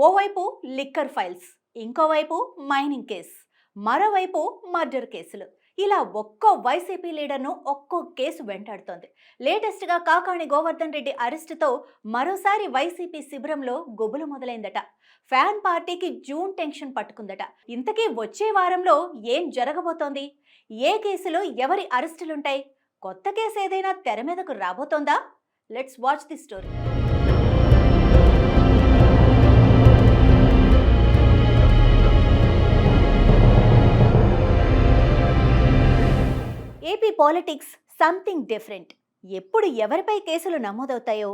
ఓవైపు liquor files, ఇంకోవైపు mining case, మరోవైపు మర్డర్ కేసులు. ఇలా ఒక్కో వైసీపీ లీడర్ను ఒక్కో కేసు వెంటాడుతోంది. లేటెస్ట్గా కాకాణి గోవర్ధన్ రెడ్డి అరెస్టుతో మరోసారి వైసీపీ శిబిరంలో గుబులు మొదలైందట. ఫ్యాన్ పార్టీకి జూన్ టెన్షన్ పట్టుకుందట. ఇంతకీ వచ్చే వారంలో ఏం జరగబోతోంది? ఏ కేసులో ఎవరి అరెస్టులుంటాయి? కొత్త కేసు ఏదైనా తెర మీదకు రాబోతోందా? Let's watch the story. AP politics something different. ఎప్పుడు ఎవరిపై కేసులు నమోదవుతాయో,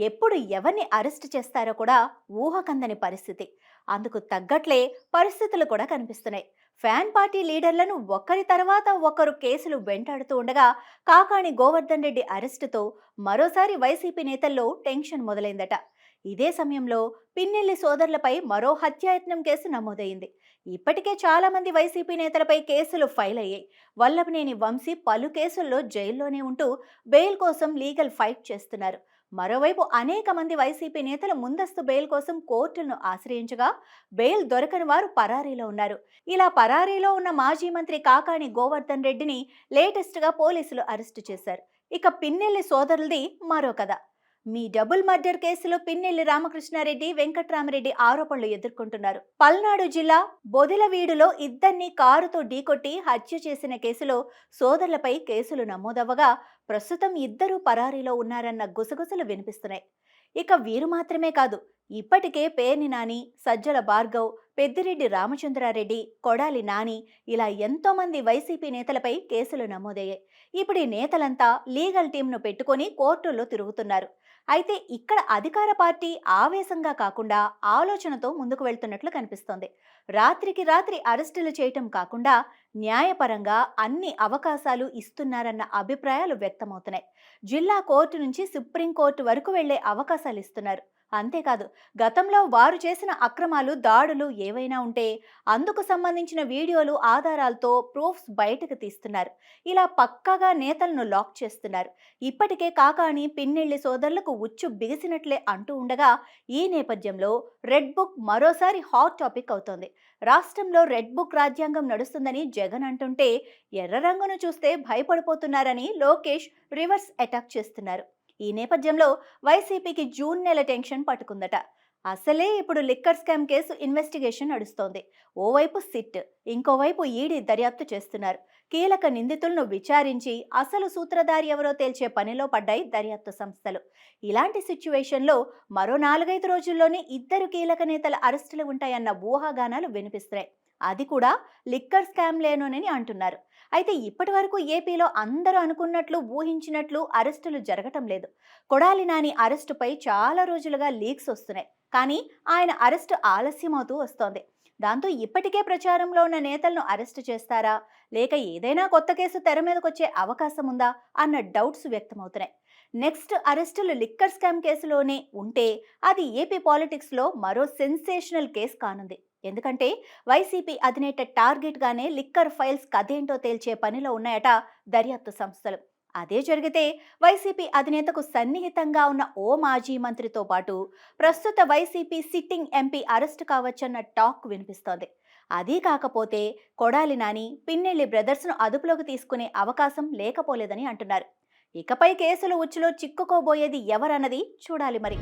ఎప్పుడు ఎవరిని అరెస్ట్ చేస్తారో కూడా ఊహకందని పరిస్థితి. అందుకు తగ్గట్లే పరిస్థితులు కూడా కనిపిస్తున్నాయి. ఫ్యాన్ పార్టీ లీడర్లను ఒకరి తర్వాత ఒకరు కేసులు వెంటాడుతూ ఉండగా కాకాణి గోవర్ధన్ రెడ్డి అరెస్టుతో మరోసారి వైసీపీ నేతల్లో టెన్షన్ మొదలైందట. ఇదే సమయంలో పిన్నెల్లి సోదరులపై మరో హత్యాయత్నం కేసు నమోదైంది. ఇప్పటికే చాలా మంది వైసీపీ నేతలపై కేసులు ఫైల్ అయ్యాయి. వల్లభనేని వంశీ పలు కేసుల్లో జైల్లోనే ఉంటూ బెయిల్ కోసం లీగల్ ఫైట్ చేస్తున్నారు. మరోవైపు అనేక మంది వైసీపీ నేతలు ముందస్తు బెయిల్ కోసం కోర్టులను ఆశ్రయించగా బెయిల్ దొరకని వారు పరారీలో ఉన్నారు. ఇలా పరారీలో ఉన్న మాజీ మంత్రి కాకాణి గోవర్ధన్ రెడ్డిని లేటెస్ట్గా పోలీసులు అరెస్టు చేశారు. ఇక పిన్నెల్లి సోదరులది మరో కథ. మీ డబుల్ మర్డర్ కేసులో పిన్నెల్లి రామకృష్ణారెడ్డి, వెంకట్రామరెడ్డి ఆరోపణలు ఎదుర్కొంటున్నారు. పల్నాడు జిల్లా బొదిలవీడులో ఇద్దరిని కారుతో ఢీకొట్టి హత్య చేసిన కేసులో సోదరులపై కేసులు నమోదవ్వగా ప్రస్తుతం ఇద్దరు పరారీలో ఉన్నారన్న గుసగుసలు వినిపిస్తున్నాయి. ఇక వీరు మాత్రమే కాదు, ఇప్పటికే పేర్ని నాని, సజ్జల భార్గవ్, పెద్దిరెడ్డి రామచంద్రారెడ్డి, కొడాలి నాని ఇలా ఎంతో మంది వైసీపీ నేతలపై కేసులు నమోదయ్యాయి. ఇప్పుడు ఈ నేతలంతా లీగల్ టీంను పెట్టుకొని కోర్టుల్లో తిరుగుతున్నారు. అయితే ఇక్కడ అధికార పార్టీ ఆవేశంగా కాకుండా ఆలోచనతో ముందుకు వెళ్తున్నట్లు కనిపిస్తోంది. రాత్రికి రాత్రి అరెస్టులు చేయటం కాకుండా న్యాయపరంగా అన్ని అవకాశాలు ఇస్తున్నారన్న అభిప్రాయాలు వ్యక్తమవుతున్నాయి. జిల్లా కోర్టు నుంచి సుప్రీంకోర్టు వరకు వెళ్లే అవకాశాలు ఇస్తున్నారు. అంతేకాదు, గతంలో వారు చేసిన అక్రమాలు, దాడులు ఏవైనా ఉంటే అందుకు సంబంధించిన వీడియోలు, ఆధారాలతో ప్రూఫ్స్ బయటకు తీస్తున్నారు. ఇలా పక్కాగా నేతలను లాక్ చేస్తున్నారు. ఇప్పటికే కాకాణి, పిన్నెల్లి సోదరులకు ఉచ్చు బిగిసినట్లే అంటూ ఉండగా ఈ నేపథ్యంలో రెడ్ బుక్ మరోసారి హాట్ టాపిక్ అవుతోంది. రాష్ట్రంలో రెడ్ బుక్ రాజ్యాంగం నడుస్తుందని జగన్ అంటుంటే ఎర్ర రంగును చూస్తే భయపడిపోతున్నారని లోకేష్ రివర్స్ అటాక్ చేస్తున్నారు. ఈ నేపథ్యంలో వైసీపీకి జూన్ నెల టెన్షన్ పట్టుకుందట. అసలే ఇప్పుడు లిక్కర్ స్కామ్ కేసు ఇన్వెస్టిగేషన్ నడుస్తోంది. ఓవైపు సిట్, ఇంకోవైపు ఈడీ దర్యాప్తు చేస్తున్నారు. కీలక నిందితులను విచారించి అసలు సూత్రధారి ఎవరో తేల్చే పనిలో పడ్డాయి దర్యాప్తు సంస్థలు. ఇలాంటి సిచ్యువేషన్లో మరో 4-5 రోజుల్లోనే ఇద్దరు కీలక నేతల అరెస్టులు ఉంటాయన్న ఊహాగానాలు వినిపిస్తున్నాయి. అది కూడా లిక్కర్ స్కామ్ లేనోనని అంటున్నారు. అయితే ఇప్పటి వరకు ఏపీలో అందరూ అనుకున్నట్లు, ఊహించినట్లు అరెస్టులు జరగటం లేదు. కొడాలి నాని అరెస్టుపై చాలా రోజులుగా లీక్స్ వస్తున్నాయి. కానీ ఆయన అరెస్టు ఆలస్యమవుతూ వస్తోంది. దాంతో ఇప్పటికే ప్రచారంలో ఉన్న నేతలను అరెస్టు చేస్తారా, లేక ఏదైనా కొత్త కేసు తెర మీదకొచ్చే అవకాశం ఉందా అన్న డౌట్స్ వ్యక్తమవుతున్నాయి. నెక్స్ట్ అరెస్టులు లిక్కర్ స్కామ్ కేసులోనే ఉంటే అది ఏపీ పాలిటిక్స్లో మరో సెన్సేషనల్ కేసు కానుంది. ఎందుకంటే వైసీపీ అధినేత టార్గెట్ గానే లిక్కర్ ఫైల్స్ కథేంటో తేల్చే పనిలో ఉన్నాయట దర్యాప్తు సంస్థలు. అదే జరిగితే వైసీపీ అధినేతకు సన్నిహితంగా ఉన్న ఓ మాజీ మంత్రితో పాటు ప్రస్తుత వైసీపీ సిట్టింగ్ ఎంపీ అరెస్టు కావచ్చన్న టాక్ వినిపిస్తోంది. అదీ కాకపోతే కొడాలి నాని, పిన్నెల్లి బ్రదర్స్ను అదుపులోకి తీసుకునే అవకాశం లేకపోలేదని అంటున్నారు. ఇకపై కేసుల ఉచ్చులో చిక్కుకోబోయేది ఎవరన్నది చూడాలి మరి.